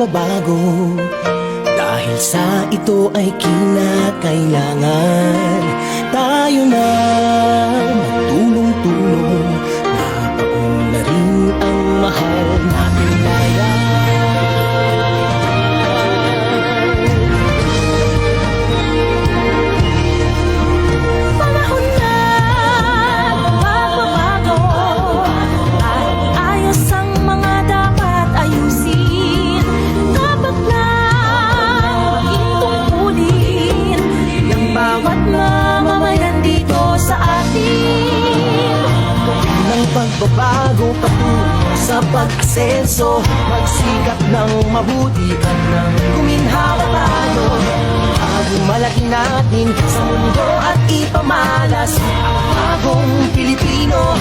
pagbabago. Dahil sa ito ay kinakailangan tayo na magtulong-tulong. Napaon na rin ang mahal natin bayan. Panahon na magbabago at ayos ang mga dapat ayusin. Dapat na maging tungkulin ng bawat mamamayan dito sa atin. Ng pagbabago patungo sa pag-asenso, magsikap ng mabuti at nang guminhawa tayo. Bago malaki natin sa mundo at ipamalas ang bagong Pilipino.